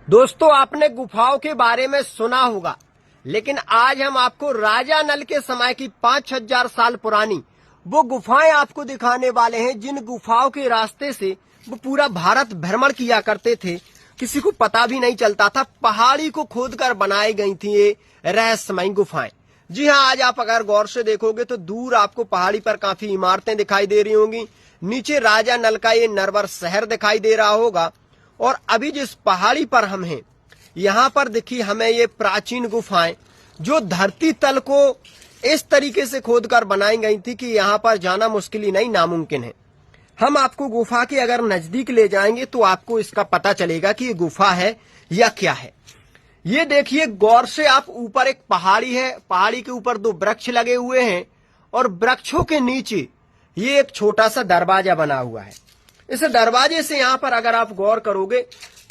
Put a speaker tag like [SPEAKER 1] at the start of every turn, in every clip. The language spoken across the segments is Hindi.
[SPEAKER 1] दोस्तों, आपने गुफाओं के बारे में सुना होगा, लेकिन आज हम आपको राजा नल के समय की 5000 साल पुरानी वो गुफाएं आपको दिखाने वाले हैं, जिन गुफाओं के रास्ते से वो पूरा भारत भ्रमण किया करते थे। किसी को पता भी नहीं चलता था। पहाड़ी को खोदकर बनाई गई थी ये रहस्यमयी गुफाएं। जी हाँ, आज आप अगर गौर से देखोगे तो दूर आपको पहाड़ी पर काफी इमारतें दिखाई दे रही होंगी। नीचे राजा नल का ये नरवर शहर दिखाई दे रहा होगा। और अभी जिस पहाड़ी पर हम हैं, यहाँ पर देखिए हमें ये प्राचीन गुफाएं जो धरती तल को इस तरीके से खोदकर बनाई गई थी कि यहाँ पर जाना मुश्किल ही नहीं, नामुमकिन है। हम आपको गुफा के अगर नजदीक ले जाएंगे तो आपको इसका पता चलेगा कि ये गुफा है या क्या है। ये देखिए गौर से आप, ऊपर एक पहाड़ी है, पहाड़ी के ऊपर 2 वृक्ष लगे हुए हैं और वृक्षों के नीचे ये एक छोटा सा दरवाजा बना हुआ है। इस दरवाजे से यहाँ पर अगर आप गौर करोगे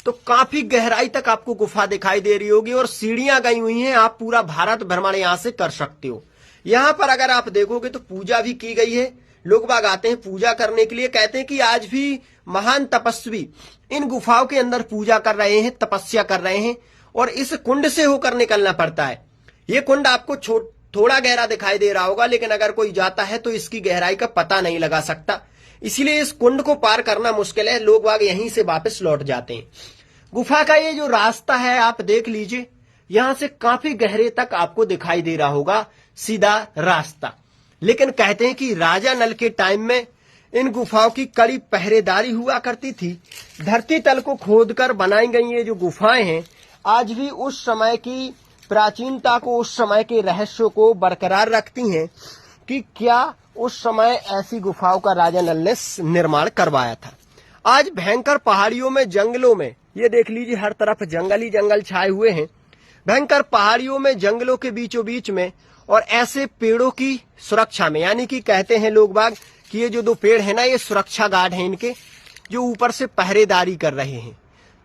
[SPEAKER 1] तो काफी गहराई तक आपको गुफा दिखाई दे रही होगी और सीढ़ियां गई हुई हैं। आप पूरा भारत भ्रमण यहाँ से कर सकते हो। यहाँ पर अगर आप देखोगे तो पूजा भी की गई है। लोग बाग आते हैं पूजा करने के लिए। कहते हैं कि आज भी महान तपस्वी इन गुफाओं के अंदर पूजा कर रहे हैं, तपस्या कर रहे हैं और इस कुंड से होकर निकलना पड़ता है। ये कुंड आपको थोड़ा गहरा दिखाई दे रहा होगा, लेकिन अगर कोई जाता है तो इसकी गहराई का पता नहीं लगा सकता। इसीलिए इस कुंड को पार करना मुश्किल है। लोग बाग यहीं से वापस लौट जाते हैं। गुफा का ये जो रास्ता है आप देख लीजिए, यहां से काफी गहरे तक आपको दिखाई दे रहा होगा सीधा रास्ता। लेकिन कहते हैं कि राजा नल के टाइम में इन गुफाओं की कड़ी पहरेदारी हुआ करती थी। धरती तल को खोदकर बनाई गई ये जो गुफाएं हैं, आज भी उस समय की प्राचीनता को, उस समय के रहस्यों को बरकरार रखती हैं कि क्या उस समय ऐसी गुफाओं का राजा नल ने निर्माण करवाया था। आज भयंकर पहाड़ियों में, जंगलों में, ये देख लीजिए हर तरफ जंगल ही जंगल छाए हुए हैं। भयंकर पहाड़ियों में, जंगलों के बीचों बीच में और ऐसे पेड़ों की सुरक्षा में, यानी कि कहते हैं लोग बाग कि ये जो 2 पेड़ है ना, ये सुरक्षा गार्ड हैं इनके, जो ऊपर से पहरेदारी कर रहे हैं।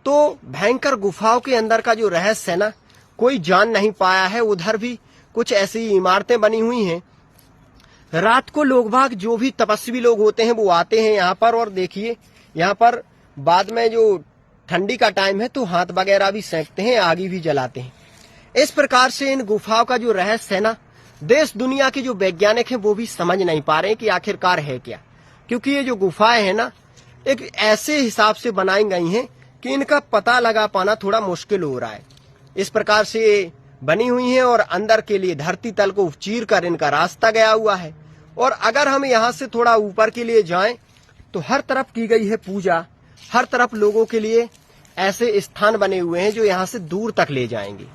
[SPEAKER 1] तो भयंकर गुफाओं के अंदर का जो रहस्य है ना, कोई जान नहीं पाया है। उधर भी कुछ ऐसी इमारतें बनी हुई हैं। रात को लोग बाग, जो भी तपस्वी लोग होते हैं, वो आते हैं यहाँ पर और देखिए यहाँ पर बाद में जो ठंडी का टाइम है तो हाथ वगैरह भी सेंकते हैं, आग भी जलाते हैं। इस प्रकार से इन गुफाओं का जो रहस्य है ना, देश दुनिया के जो वैज्ञानिक हैं वो भी समझ नहीं पा रहे हैं कि आखिरकार है क्या। क्योंकि ये जो गुफाएं हैं ना, एक ऐसे हिसाब से बनाई गई हैं कि इनका पता लगा पाना थोड़ा मुश्किल हो रहा है। इस प्रकार से बनी हुई हैं और अंदर के लिए धरती तल को चीर कर इनका रास्ता गया हुआ है। और अगर हम यहाँ से थोड़ा ऊपर के लिए जाएं तो हर तरफ की गई है पूजा। हर तरफ लोगों के लिए ऐसे स्थान बने हुए हैं जो यहाँ से दूर तक ले जाएंगे।